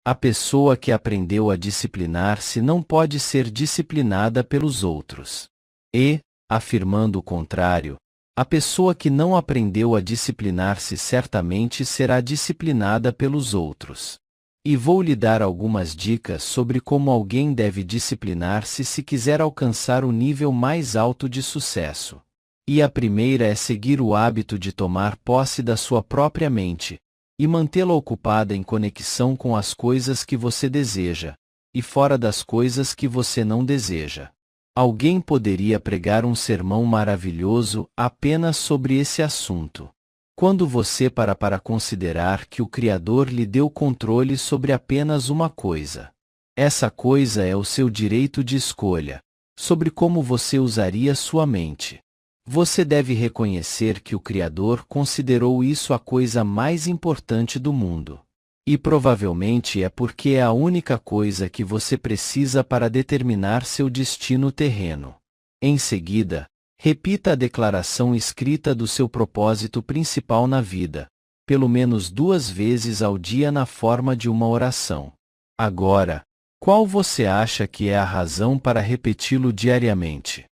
A pessoa que aprendeu a disciplinar-se não pode ser disciplinada pelos outros. E, afirmando o contrário, a pessoa que não aprendeu a disciplinar-se certamente será disciplinada pelos outros. E vou lhe dar algumas dicas sobre como alguém deve disciplinar-se se quiser alcançar o nível mais alto de sucesso. E a primeira é seguir o hábito de tomar posse da sua própria mente, e mantê-la ocupada em conexão com as coisas que você deseja, e fora das coisas que você não deseja. Alguém poderia pregar um sermão maravilhoso apenas sobre esse assunto. Quando você para considerar que o Criador lhe deu controle sobre apenas uma coisa. Essa coisa é o seu direito de escolha, sobre como você usaria sua mente. Você deve reconhecer que o Criador considerou isso a coisa mais importante do mundo. E provavelmente é porque é a única coisa que você precisa para determinar seu destino terreno. Em seguida, repita a declaração escrita do seu propósito principal na vida, pelo menos 2 vezes ao dia na forma de uma oração. Agora, qual você acha que é a razão para repeti-lo diariamente?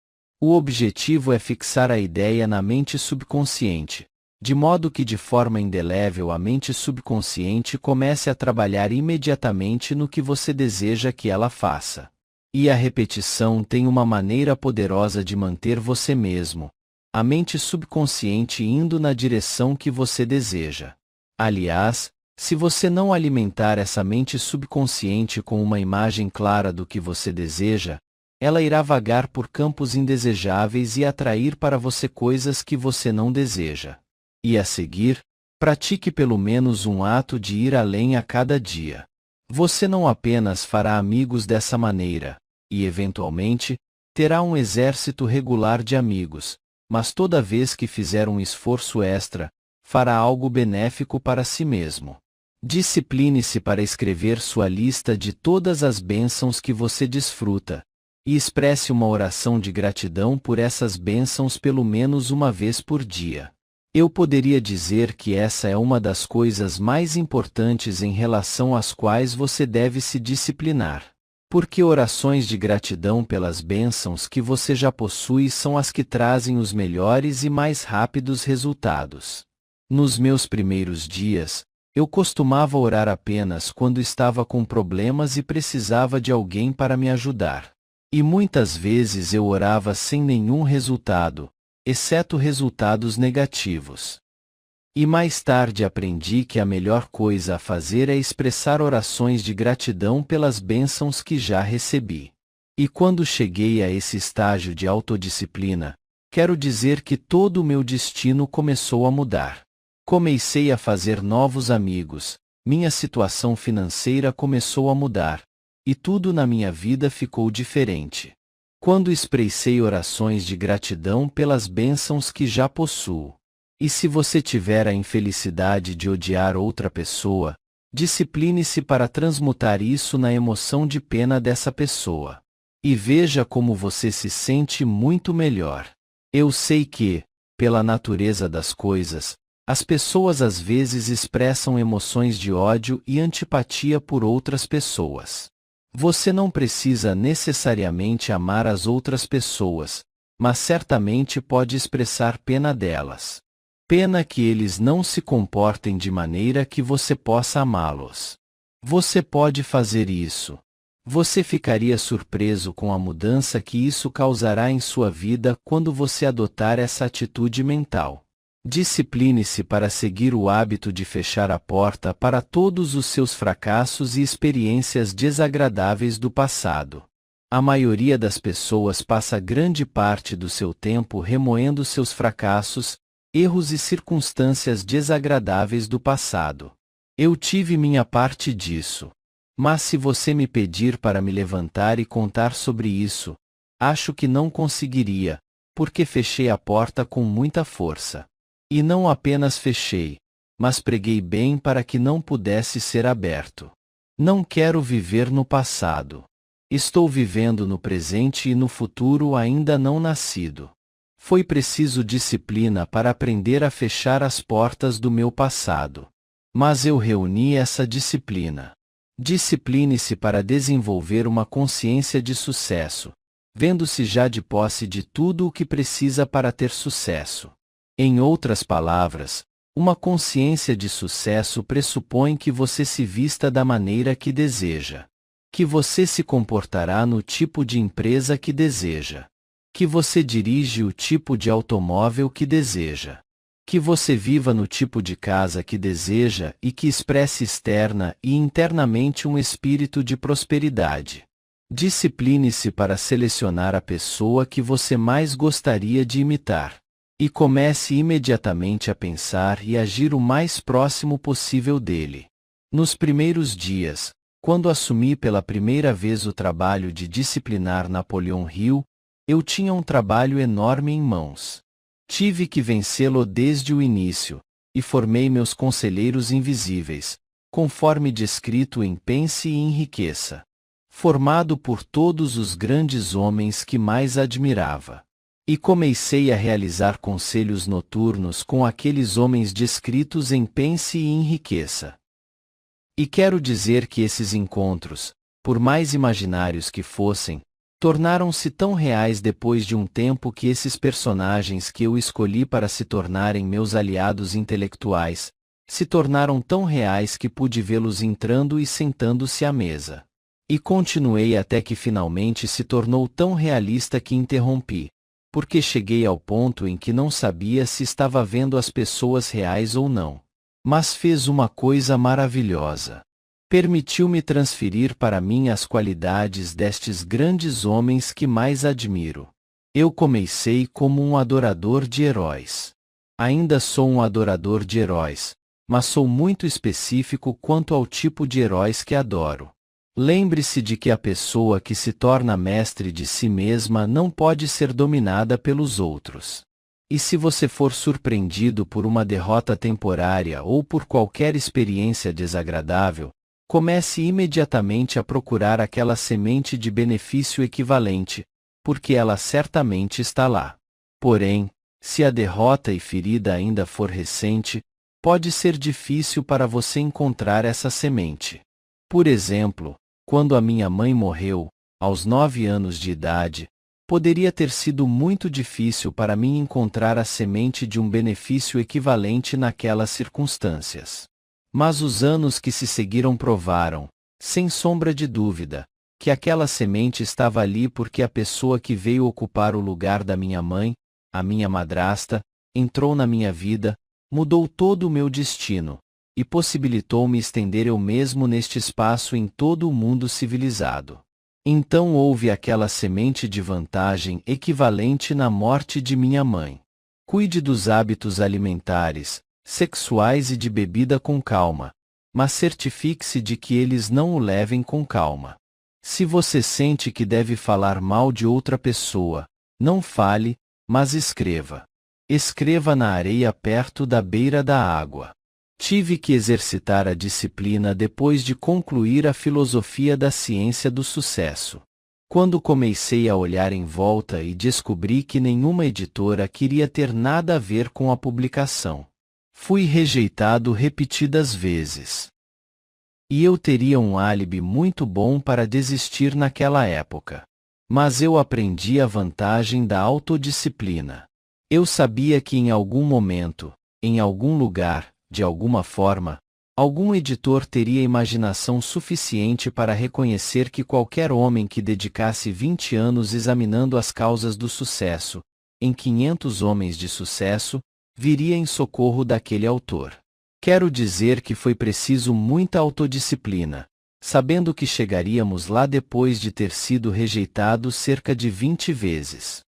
O objetivo é fixar a ideia na mente subconsciente, de modo que de forma indelével a mente subconsciente comece a trabalhar imediatamente no que você deseja que ela faça. E a repetição tem uma maneira poderosa de manter você mesmo, a mente subconsciente indo na direção que você deseja. Aliás, se você não alimentar essa mente subconsciente com uma imagem clara do que você deseja, ela irá vagar por campos indesejáveis e atrair para você coisas que você não deseja. E a seguir, pratique pelo menos um ato de ir além a cada dia. Você não apenas fará amigos dessa maneira, e eventualmente, terá um exército regular de amigos, mas toda vez que fizer um esforço extra, fará algo benéfico para si mesmo. Discipline-se para escrever sua lista de todas as bênçãos que você desfruta, e expresse uma oração de gratidão por essas bênçãos pelo menos uma vez por dia. Eu poderia dizer que essa é uma das coisas mais importantes em relação às quais você deve se disciplinar. Porque orações de gratidão pelas bênçãos que você já possui são as que trazem os melhores e mais rápidos resultados. Nos meus primeiros dias, eu costumava orar apenas quando estava com problemas e precisava de alguém para me ajudar. E muitas vezes eu orava sem nenhum resultado, exceto resultados negativos. E mais tarde aprendi que a melhor coisa a fazer é expressar orações de gratidão pelas bênçãos que já recebi. E quando cheguei a esse estágio de autodisciplina, quero dizer que todo o meu destino começou a mudar. Comecei a fazer novos amigos, minha situação financeira começou a mudar, e tudo na minha vida ficou diferente. Quando expressei orações de gratidão pelas bênçãos que já possuo. E se você tiver a infelicidade de odiar outra pessoa, discipline-se para transmutar isso na emoção de pena dessa pessoa. E veja como você se sente muito melhor. Eu sei que, pela natureza das coisas, as pessoas às vezes expressam emoções de ódio e antipatia por outras pessoas. Você não precisa necessariamente amar as outras pessoas, mas certamente pode expressar pena delas. Pena que eles não se comportem de maneira que você possa amá-los. Você pode fazer isso. Você ficaria surpreso com a mudança que isso causará em sua vida quando você adotar essa atitude mental. Discipline-se para seguir o hábito de fechar a porta para todos os seus fracassos e experiências desagradáveis do passado. A maioria das pessoas passa grande parte do seu tempo remoendo seus fracassos, erros e circunstâncias desagradáveis do passado. Eu tive minha parte disso. Mas se você me pedir para me levantar e contar sobre isso, acho que não conseguiria, porque fechei a porta com muita força. E não apenas fechei, mas preguei bem para que não pudesse ser aberto. Não quero viver no passado. Estou vivendo no presente e no futuro ainda não nascido. Foi preciso disciplina para aprender a fechar as portas do meu passado. Mas eu reuni essa disciplina. Discipline-se para desenvolver uma consciência de sucesso, vendo-se já de posse de tudo o que precisa para ter sucesso. Em outras palavras, uma consciência de sucesso pressupõe que você se vista da maneira que deseja, que você se comportará no tipo de empresa que deseja, que você dirige o tipo de automóvel que deseja, que você viva no tipo de casa que deseja e que expresse externa e internamente um espírito de prosperidade. Discipline-se para selecionar a pessoa que você mais gostaria de imitar. E comece imediatamente a pensar e agir o mais próximo possível dele. Nos primeiros dias, quando assumi pela primeira vez o trabalho de disciplinar Napoleão Hill, eu tinha um trabalho enorme em mãos. Tive que vencê-lo desde o início, e formei meus conselheiros invisíveis, conforme descrito em Pense e Enriqueça. Formado por todos os grandes homens que mais admirava. E comecei a realizar conselhos noturnos com aqueles homens descritos em Pense e Enriqueça. E quero dizer que esses encontros, por mais imaginários que fossem, tornaram-se tão reais depois de um tempo que esses personagens que eu escolhi para se tornarem meus aliados intelectuais, se tornaram tão reais que pude vê-los entrando e sentando-se à mesa. E continuei até que finalmente se tornou tão realista que interrompi, porque cheguei ao ponto em que não sabia se estava vendo as pessoas reais ou não. Mas fez uma coisa maravilhosa. Permitiu-me transferir para mim as qualidades destes grandes homens que mais admiro. Eu comecei como um adorador de heróis. Ainda sou um adorador de heróis, mas sou muito específico quanto ao tipo de heróis que adoro. Lembre-se de que a pessoa que se torna mestre de si mesma não pode ser dominada pelos outros. E se você for surpreendido por uma derrota temporária ou por qualquer experiência desagradável, comece imediatamente a procurar aquela semente de benefício equivalente, porque ela certamente está lá. Porém, se a derrota e ferida ainda for recente, pode ser difícil para você encontrar essa semente. Por exemplo, quando a minha mãe morreu, aos 9 anos de idade, poderia ter sido muito difícil para mim encontrar a semente de um benefício equivalente naquelas circunstâncias. Mas os anos que se seguiram provaram, sem sombra de dúvida, que aquela semente estava ali porque a pessoa que veio ocupar o lugar da minha mãe, a minha madrasta, entrou na minha vida, mudou todo o meu destino, e possibilitou-me estender eu mesmo neste espaço em todo o mundo civilizado. Então houve aquela semente de vantagem equivalente na morte de minha mãe. Cuide dos hábitos alimentares, sexuais e de bebida com calma, mas certifique-se de que eles não o levem com calma. Se você sente que deve falar mal de outra pessoa, não fale, mas escreva. Escreva na areia perto da beira da água. Tive que exercitar a disciplina depois de concluir a filosofia da ciência do sucesso. Quando comecei a olhar em volta e descobri que nenhuma editora queria ter nada a ver com a publicação. Fui rejeitado repetidas vezes. E eu teria um álibi muito bom para desistir naquela época. Mas eu aprendi a vantagem da autodisciplina. Eu sabia que em algum momento, em algum lugar, de alguma forma, algum editor teria imaginação suficiente para reconhecer que qualquer homem que dedicasse 20 anos examinando as causas do sucesso, em 500 homens de sucesso, viria em socorro daquele autor. Quero dizer que foi preciso muita autodisciplina, sabendo que chegaríamos lá depois de ter sido rejeitado cerca de 20 vezes.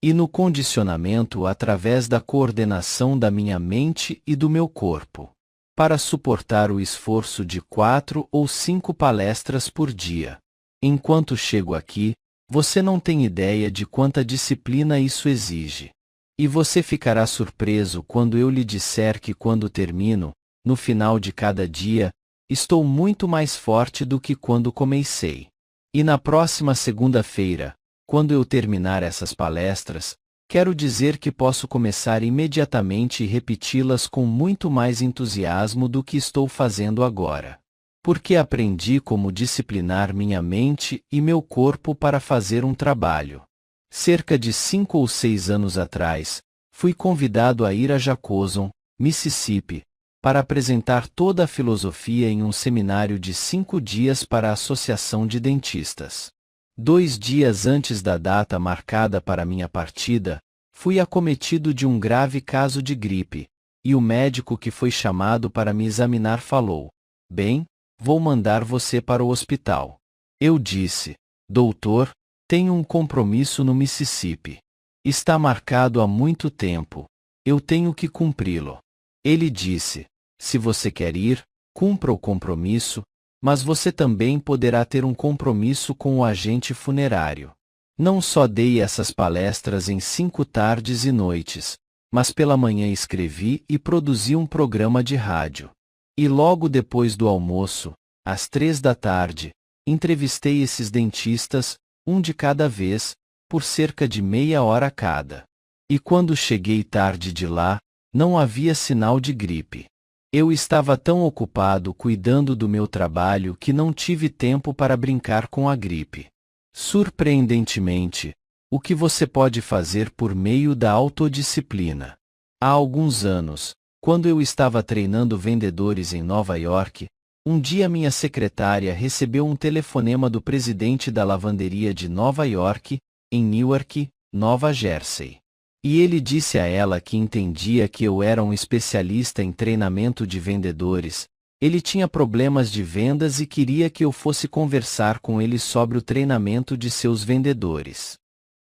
E no condicionamento através da coordenação da minha mente e do meu corpo, para suportar o esforço de 4 ou 5 palestras por dia. Enquanto chego aqui, você não tem ideia de quanta disciplina isso exige. E você ficará surpreso quando eu lhe disser que quando termino, no final de cada dia, estou muito mais forte do que quando comecei. E na próxima segunda-feira, quando eu terminar essas palestras, quero dizer que posso começar imediatamente e repeti-las com muito mais entusiasmo do que estou fazendo agora. Porque aprendi como disciplinar minha mente e meu corpo para fazer um trabalho. Cerca de 5 ou 6 anos atrás, fui convidado a ir a Jacozon, Mississippi, para apresentar toda a filosofia em um seminário de 5 dias para a Associação de Dentistas. 2 dias antes da data marcada para minha partida, fui acometido de um grave caso de gripe, e o médico que foi chamado para me examinar falou: "Bem, vou mandar você para o hospital." Eu disse: "Doutor, tenho um compromisso no Mississippi. Está marcado há muito tempo. Eu tenho que cumpri-lo." Ele disse: "Se você quer ir, cumpra o compromisso, mas você também poderá ter um compromisso com o agente funerário." Não só dei essas palestras em 5 tardes e noites, mas pela manhã escrevi e produzi um programa de rádio. E logo depois do almoço, às 3 da tarde, entrevistei esses dentistas, um de cada vez, por cerca de meia hora cada. E quando cheguei tarde de lá, não havia sinal de gripe. Eu estava tão ocupado cuidando do meu trabalho que não tive tempo para brincar com a gripe. Surpreendentemente, o que você pode fazer por meio da autodisciplina? Há alguns anos, quando eu estava treinando vendedores em Nova York, um dia minha secretária recebeu um telefonema do presidente da lavanderia de Nova York, em Newark, Nova Jersey. E ele disse a ela que entendia que eu era um especialista em treinamento de vendedores. Ele tinha problemas de vendas e queria que eu fosse conversar com ele sobre o treinamento de seus vendedores.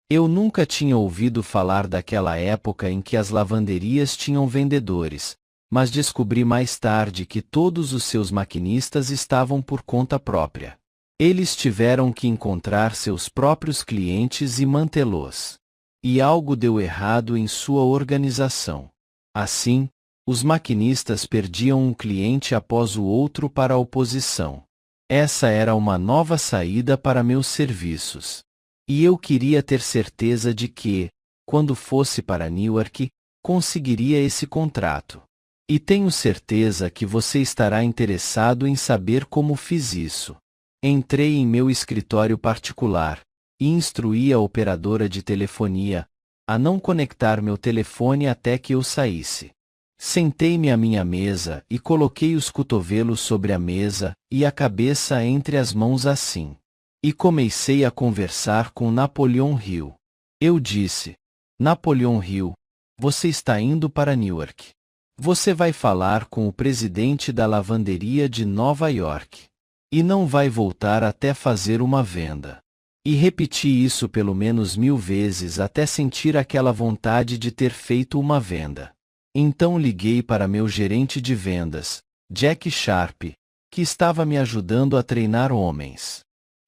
Eu nunca tinha ouvido falar daquela época em que as lavanderias tinham vendedores, mas descobri mais tarde que todos os seus maquinistas estavam por conta própria. Eles tiveram que encontrar seus próprios clientes e mantê-los. E algo deu errado em sua organização. Assim, os maquinistas perdiam um cliente após o outro para a oposição. Essa era uma nova saída para meus serviços. E eu queria ter certeza de que, quando fosse para Newark, conseguiria esse contrato. E tenho certeza que você estará interessado em saber como fiz isso. Entrei em meu escritório particular e instruí a operadora de telefonia a não conectar meu telefone até que eu saísse. Sentei-me à minha mesa e coloquei os cotovelos sobre a mesa e a cabeça entre as mãos assim. E comecei a conversar com Napoleon Hill. Eu disse: "Napoleon Hill, você está indo para Newark. Você vai falar com o presidente da lavanderia de Nova York. E não vai voltar até fazer uma venda." E repeti isso pelo menos 1000 vezes até sentir aquela vontade de ter feito uma venda. Então liguei para meu gerente de vendas, Jack Sharp, que estava me ajudando a treinar homens.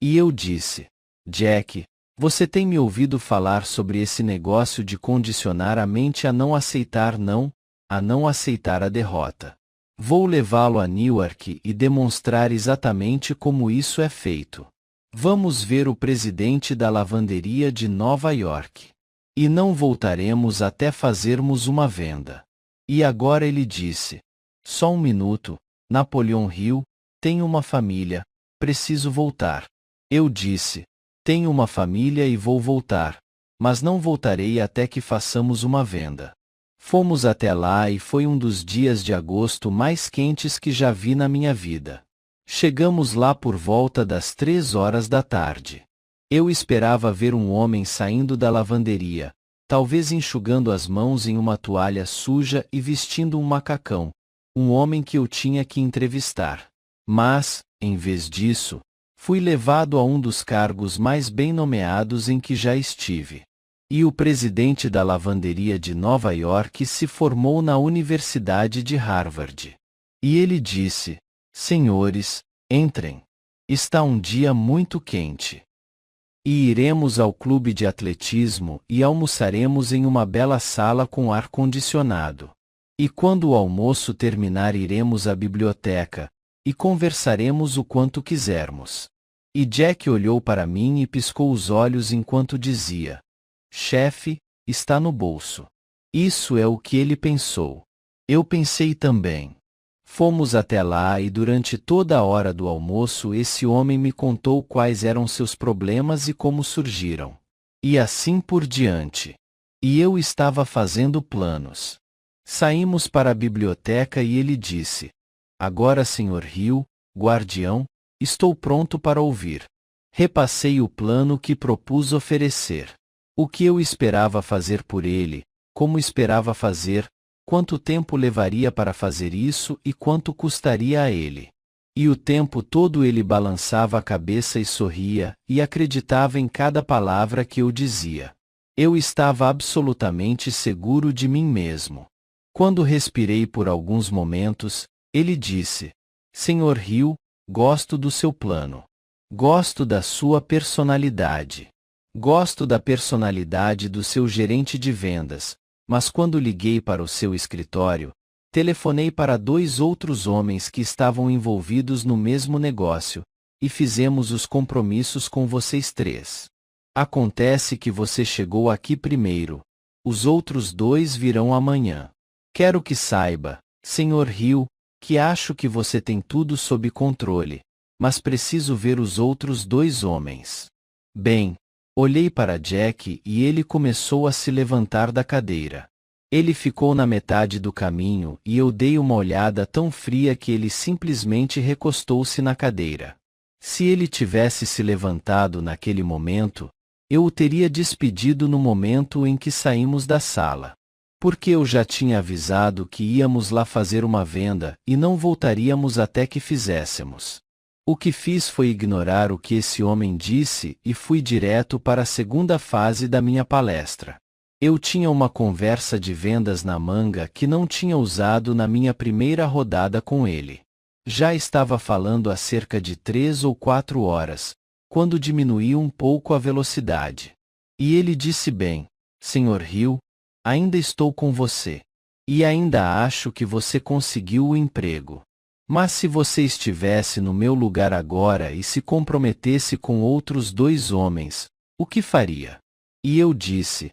E eu disse: "Jack, você tem me ouvido falar sobre esse negócio de condicionar a mente a não aceitar não, a não aceitar a derrota. Vou levá-lo a Newark e demonstrar exatamente como isso é feito. Vamos ver o presidente da lavanderia de Nova York. E não voltaremos até fazermos uma venda." E agora ele disse: "Só um minuto, Napoleon Hill, tenho uma família, preciso voltar." Eu disse: "Tenho uma família e vou voltar, mas não voltarei até que façamos uma venda." Fomos até lá e foi um dos dias de agosto mais quentes que já vi na minha vida. Chegamos lá por volta das 3 horas da tarde. Eu esperava ver um homem saindo da lavanderia, talvez enxugando as mãos em uma toalha suja e vestindo um macacão, um homem que eu tinha que entrevistar. Mas, em vez disso, fui levado a um dos cargos mais bem nomeados em que já estive. E o presidente da lavanderia de Nova York se formou na Universidade de Harvard. E ele disse: "Senhores, entrem. Está um dia muito quente. E iremos ao clube de atletismo e almoçaremos em uma bela sala com ar-condicionado. E quando o almoço terminar iremos à biblioteca e conversaremos o quanto quisermos." E Jack olhou para mim e piscou os olhos enquanto dizia: "Chefe, está no bolso." Isso é o que ele pensou. Eu pensei também. Fomos até lá e durante toda a hora do almoço esse homem me contou quais eram seus problemas e como surgiram. E assim por diante. E eu estava fazendo planos. Saímos para a biblioteca e ele disse: Agora, Sr. Hill, guardião, estou pronto para ouvir. Repassei o plano que propus oferecer. O que eu esperava fazer por ele, como esperava fazer, quanto tempo levaria para fazer isso e quanto custaria a ele. E o tempo todo ele balançava a cabeça e sorria, e acreditava em cada palavra que eu dizia. Eu estava absolutamente seguro de mim mesmo. Quando respirei por alguns momentos, ele disse: Sr. Hill, gosto do seu plano. Gosto da sua personalidade. Gosto da personalidade do seu gerente de vendas, mas quando liguei para o seu escritório, telefonei para 2 outros homens que estavam envolvidos no mesmo negócio, e fizemos os compromissos com vocês 3. Acontece que você chegou aqui primeiro. Os outros 2 virão amanhã. Quero que saiba, Sr. Hill, que acho que você tem tudo sob controle, mas preciso ver os outros 2 homens. Bem, olhei para Jack e ele começou a se levantar da cadeira. Ele ficou na metade do caminho e eu dei uma olhada tão fria que ele simplesmente recostou-se na cadeira. Se ele tivesse se levantado naquele momento, eu o teria despedido no momento em que saímos da sala. Porque eu já tinha avisado que íamos lá fazer uma venda e não voltaríamos até que fizéssemos. O que fiz foi ignorar o que esse homem disse e fui direto para a segunda fase da minha palestra. Eu tinha uma conversa de vendas na manga que não tinha usado na minha primeira rodada com ele. Já estava falando há cerca de 3 ou 4 horas, quando diminuí um pouco a velocidade. E ele disse bem: Sr. Hill, ainda estou com você. E ainda acho que você conseguiu o emprego. Mas se você estivesse no meu lugar agora e se comprometesse com outros 2 homens, o que faria? E eu disse: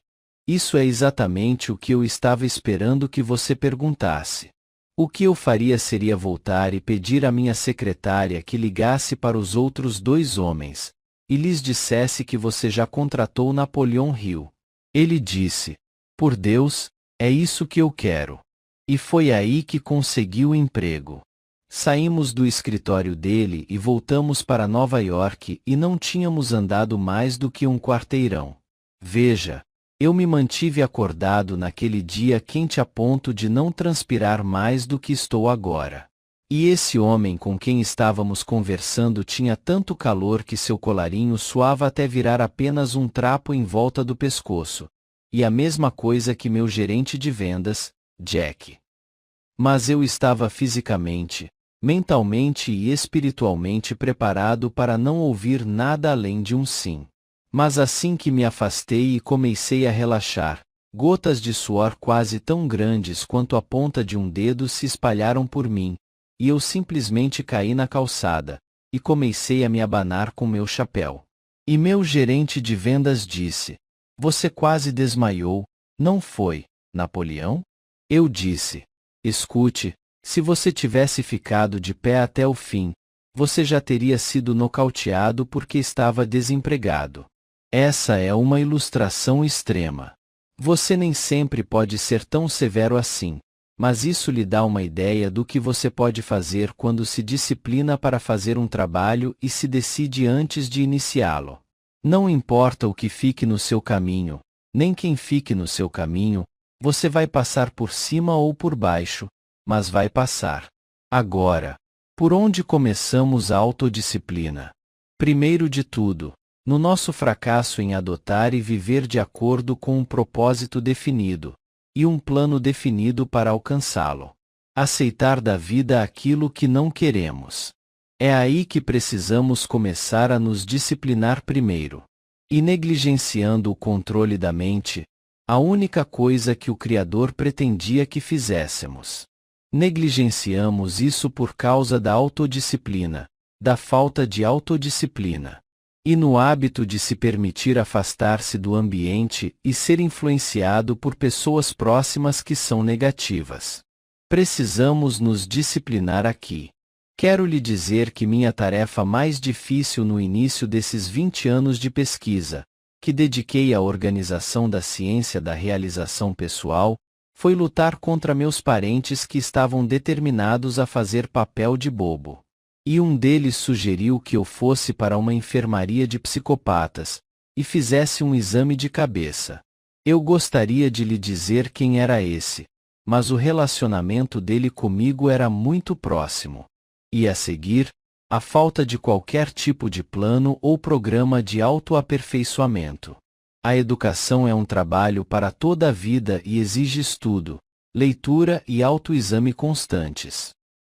Isso é exatamente o que eu estava esperando que você perguntasse. O que eu faria seria voltar e pedir à minha secretária que ligasse para os outros 2 homens, e lhes dissesse que você já contratou Napoleon Hill. Ele disse: Por Deus, é isso que eu quero. E foi aí que consegui o emprego. Saímos do escritório dele e voltamos para Nova York e não tínhamos andado mais do que um quarteirão. Veja, eu me mantive acordado naquele dia quente a ponto de não transpirar mais do que estou agora. E esse homem com quem estávamos conversando tinha tanto calor que seu colarinho suava até virar apenas um trapo em volta do pescoço. E a mesma coisa que meu gerente de vendas, Jack. Mas eu estava fisicamente, mentalmente e espiritualmente preparado para não ouvir nada além de um sim. Mas assim que me afastei e comecei a relaxar, gotas de suor quase tão grandes quanto a ponta de um dedo se espalharam por mim, e eu simplesmente caí na calçada, e comecei a me abanar com meu chapéu. E meu gerente de vendas disse: Você quase desmaiou, não foi, Napoleão? Eu disse: Escute, se você tivesse ficado de pé até o fim, você já teria sido nocauteado porque estava desempregado. Essa é uma ilustração extrema. Você nem sempre pode ser tão severo assim, mas isso lhe dá uma ideia do que você pode fazer quando se disciplina para fazer um trabalho e se decide antes de iniciá-lo. Não importa o que fique no seu caminho, nem quem fique no seu caminho, você vai passar por cima ou por baixo, mas vai passar. Agora, por onde começamos a autodisciplina? Primeiro de tudo, no nosso fracasso em adotar e viver de acordo com um propósito definido, e um plano definido para alcançá-lo. Aceitar da vida aquilo que não queremos. É aí que precisamos começar a nos disciplinar primeiro. E negligenciando o controle da mente, a única coisa que o Criador pretendia que fizéssemos. Negligenciamos isso por causa da autodisciplina, da falta de autodisciplina. E no hábito de se permitir afastar-se do ambiente e ser influenciado por pessoas próximas que são negativas. Precisamos nos disciplinar aqui. Quero lhe dizer que minha tarefa mais difícil no início desses 20 anos de pesquisa, que dediquei à organização da ciência da realização pessoal, foi lutar contra meus parentes que estavam determinados a fazer papel de bobo. E um deles sugeriu que eu fosse para uma enfermaria de psicopatas e fizesse um exame de cabeça. Eu gostaria de lhe dizer quem era esse, mas o relacionamento dele comigo era muito próximo. E a seguir, a falta de qualquer tipo de plano ou programa de autoaperfeiçoamento. A educação é um trabalho para toda a vida e exige estudo, leitura e autoexame constantes.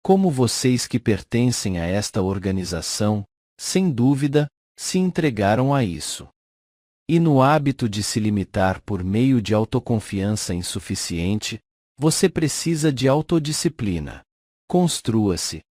Como vocês que pertencem a esta organização, sem dúvida, se entregaram a isso. E no hábito de se limitar por meio de autoconfiança insuficiente, você precisa de autodisciplina. Construa-se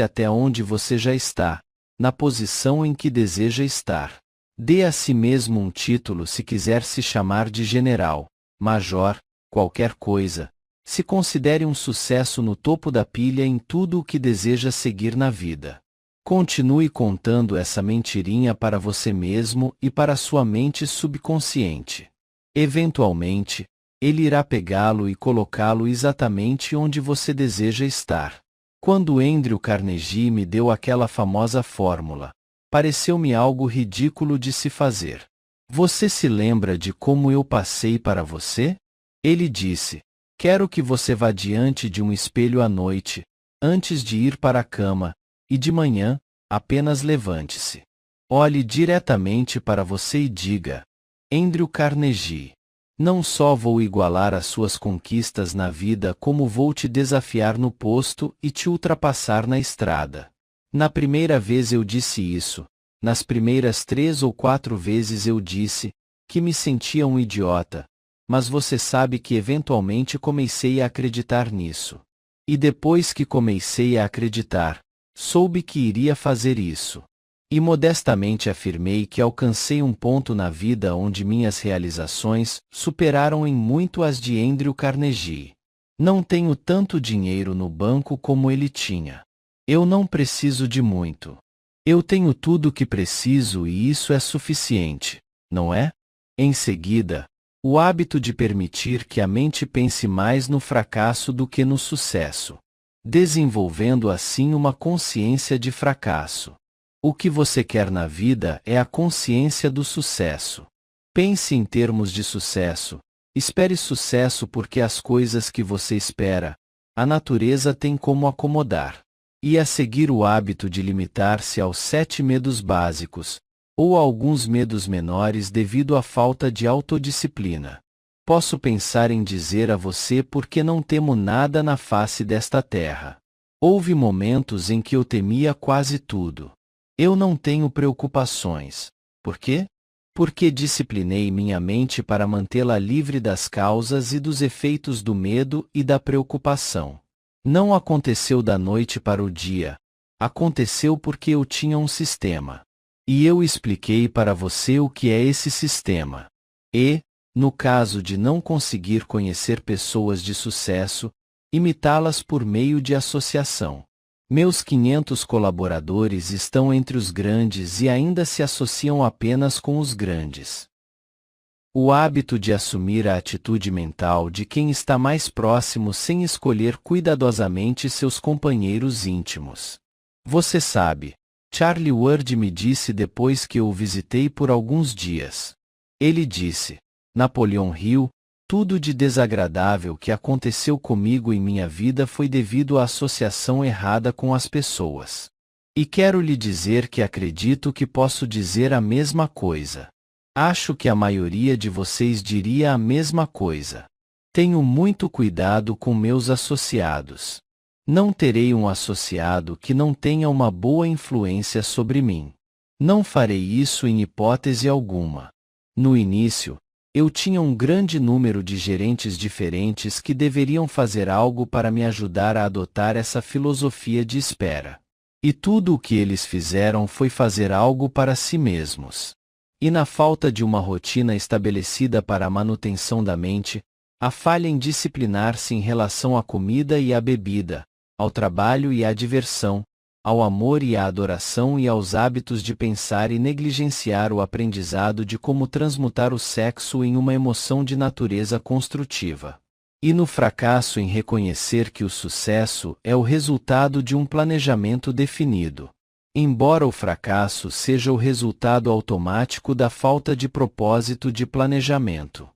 até onde você já está, na posição em que deseja estar. Dê a si mesmo um título se quiser se chamar de general, major, qualquer coisa. Se considere um sucesso no topo da pilha em tudo o que deseja seguir na vida. Continue contando essa mentirinha para você mesmo e para sua mente subconsciente. Eventualmente, ele irá pegá-lo e colocá-lo exatamente onde você deseja estar. Quando Andrew Carnegie me deu aquela famosa fórmula, pareceu-me algo ridículo de se fazer. Você se lembra de como eu passei para você? Ele disse: quero que você vá diante de um espelho à noite, antes de ir para a cama, e de manhã, apenas levante-se. Olhe diretamente para você e diga: Andrew Carnegie, não só vou igualar as suas conquistas na vida, como vou te desafiar no posto e te ultrapassar na estrada. Na primeira vez eu disse isso, nas primeiras 3 ou 4 vezes eu disse que me sentia um idiota, mas você sabe que eventualmente comecei a acreditar nisso. E depois que comecei a acreditar, soube que iria fazer isso. E modestamente afirmei que alcancei um ponto na vida onde minhas realizações superaram em muito as de Andrew Carnegie. Não tenho tanto dinheiro no banco como ele tinha. Eu não preciso de muito. Eu tenho tudo o que preciso e isso é suficiente, não é? Em seguida, o hábito de permitir que a mente pense mais no fracasso do que no sucesso, desenvolvendo assim uma consciência de fracasso. O que você quer na vida é a consciência do sucesso. Pense em termos de sucesso. Espere sucesso porque as coisas que você espera, a natureza tem como acomodar. E a seguir o hábito de limitar-se aos 7 medos básicos, ou a alguns medos menores devido à falta de autodisciplina. Posso pensar em dizer a você porque não temo nada na face desta terra. Houve momentos em que eu temia quase tudo. Eu não tenho preocupações. Por quê? Porque disciplinei minha mente para mantê-la livre das causas e dos efeitos do medo e da preocupação. Não aconteceu da noite para o dia. Aconteceu porque eu tinha um sistema. E eu expliquei para você o que é esse sistema. E, no caso de não conseguir conhecer pessoas de sucesso, imitá-las por meio de associação. Meus 500 colaboradores estão entre os grandes e ainda se associam apenas com os grandes. O hábito de assumir a atitude mental de quem está mais próximo sem escolher cuidadosamente seus companheiros íntimos. Você sabe, Charlie Ward me disse depois que eu o visitei por alguns dias. Ele disse: Napoleão Hill, tudo de desagradável que aconteceu comigo em minha vida foi devido à associação errada com as pessoas. E quero lhe dizer que acredito que posso dizer a mesma coisa. Acho que a maioria de vocês diria a mesma coisa. Tenho muito cuidado com meus associados. Não terei um associado que não tenha uma boa influência sobre mim. Não farei isso em hipótese alguma. No início, eu tinha um grande número de gerentes diferentes que deveriam fazer algo para me ajudar a adotar essa filosofia de espera. E tudo o que eles fizeram foi fazer algo para si mesmos. E na falta de uma rotina estabelecida para a manutenção da mente, A falha em disciplinar-se em relação à comida e à bebida, ao trabalho e à diversão, ao amor e à adoração e aos hábitos de pensar e negligenciar o aprendizado de como transmutar o sexo em uma emoção de natureza construtiva. E no fracasso em reconhecer que o sucesso é o resultado de um planejamento definido. Embora o fracasso seja o resultado automático da falta de propósito de planejamento.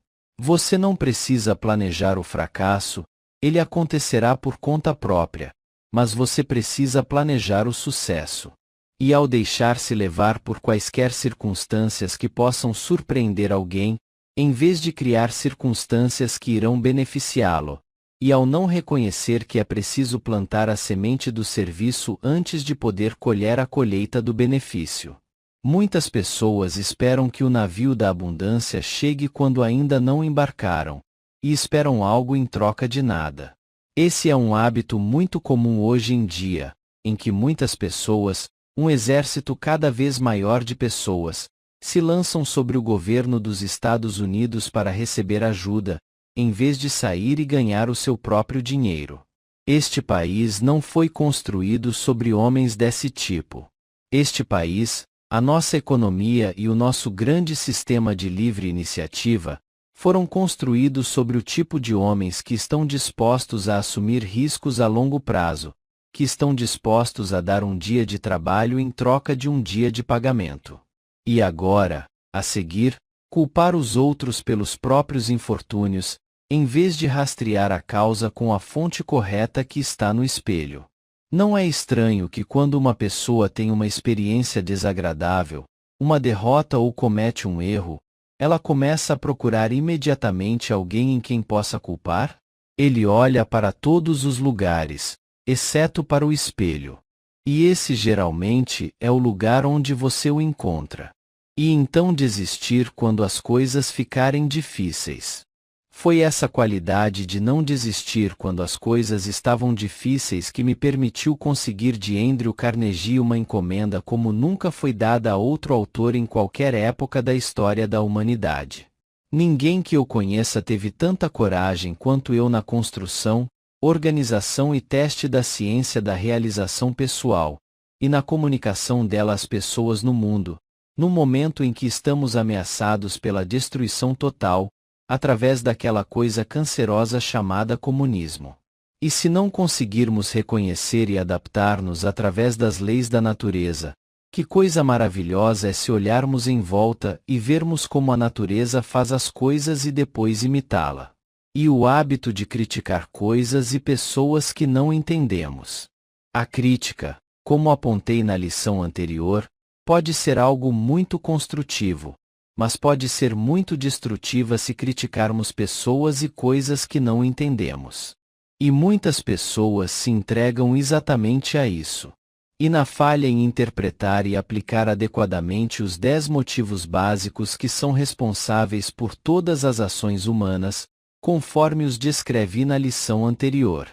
Você não precisa planejar o fracasso, ele acontecerá por conta própria, mas você precisa planejar o sucesso. E ao deixar-se levar por quaisquer circunstâncias que possam surpreender alguém, em vez de criar circunstâncias que irão beneficiá-lo, e ao não reconhecer que é preciso plantar a semente do serviço antes de poder colher a colheita do benefício. Muitas pessoas esperam que o navio da abundância chegue quando ainda não embarcaram, e esperam algo em troca de nada. Esse é um hábito muito comum hoje em dia, em que muitas pessoas, um exército cada vez maior de pessoas, se lançam sobre o governo dos Estados Unidos para receber ajuda, em vez de sair e ganhar o seu próprio dinheiro. Este país não foi construído sobre homens desse tipo. Este país, a nossa economia e o nosso grande sistema de livre iniciativa, foram construídos sobre o tipo de homens que estão dispostos a assumir riscos a longo prazo, que estão dispostos a dar um dia de trabalho em troca de um dia de pagamento. E agora, a seguir, culpar os outros pelos próprios infortúnios, em vez de rastrear a causa com a fonte correta que está no espelho. Não é estranho que quando uma pessoa tem uma experiência desagradável, uma derrota ou comete um erro, ela começa a procurar imediatamente alguém em quem possa culpar? Ele olha para todos os lugares, exceto para o espelho. E esse geralmente é o lugar onde você o encontra. E então desistir quando as coisas ficarem difíceis. Foi essa qualidade de não desistir quando as coisas estavam difíceis que me permitiu conseguir de Andrew Carnegie uma encomenda como nunca foi dada a outro autor em qualquer época da história da humanidade. Ninguém que eu conheça teve tanta coragem quanto eu na construção, organização e teste da ciência da realização pessoal, e na comunicação dela às pessoas no mundo, no momento em que estamos ameaçados pela destruição total, através daquela coisa cancerosa chamada comunismo. E se não conseguirmos reconhecer e adaptar-nos através das leis da natureza, que coisa maravilhosa é se olharmos em volta e vermos como a natureza faz as coisas e depois imitá-la. E o hábito de criticar coisas e pessoas que não entendemos. A crítica, como apontei na lição anterior, pode ser algo muito construtivo, mas pode ser muito destrutiva se criticarmos pessoas e coisas que não entendemos. E muitas pessoas se entregam exatamente a isso. E na falha em interpretar e aplicar adequadamente os 10 motivos básicos que são responsáveis por todas as ações humanas, conforme os descrevi na lição anterior.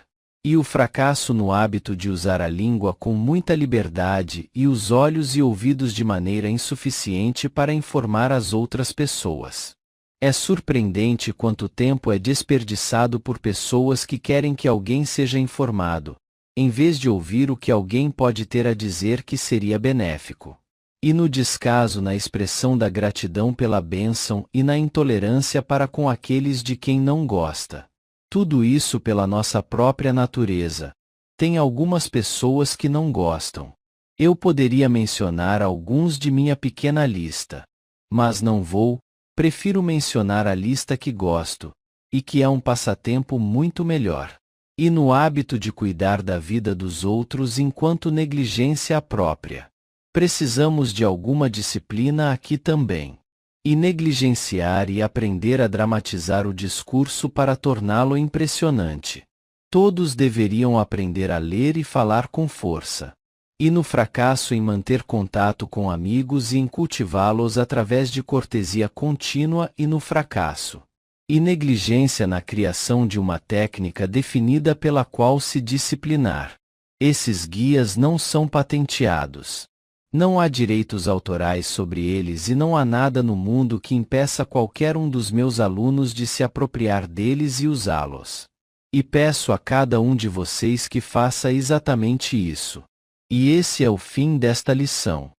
E o fracasso no hábito de usar a língua com muita liberdade e os olhos e ouvidos de maneira insuficiente para informar as outras pessoas. É surpreendente quanto tempo é desperdiçado por pessoas que querem que alguém seja informado, em vez de ouvir o que alguém pode ter a dizer que seria benéfico. E no descaso na expressão da gratidão pela bênção e na intolerância para com aqueles de quem não gosta. Tudo isso pela nossa própria natureza. Tem algumas pessoas que não gostam. Eu poderia mencionar alguns de minha pequena lista. Mas não vou, prefiro mencionar a lista que gosto, e que é um passatempo muito melhor. E no hábito de cuidar da vida dos outros enquanto negligência própria. Precisamos de alguma disciplina aqui também. E negligenciar e aprender a dramatizar o discurso para torná-lo impressionante. Todos deveriam aprender a ler e falar com força. E no fracasso em manter contato com amigos e em cultivá-los através de cortesia contínua e no fracasso. E negligência na criação de uma técnica definida pela qual se disciplinar. Esses guias não são patenteados. Não há direitos autorais sobre eles e não há nada no mundo que impeça qualquer um dos meus alunos de se apropriar deles e usá-los. E peço a cada um de vocês que faça exatamente isso. E esse é o fim desta lição.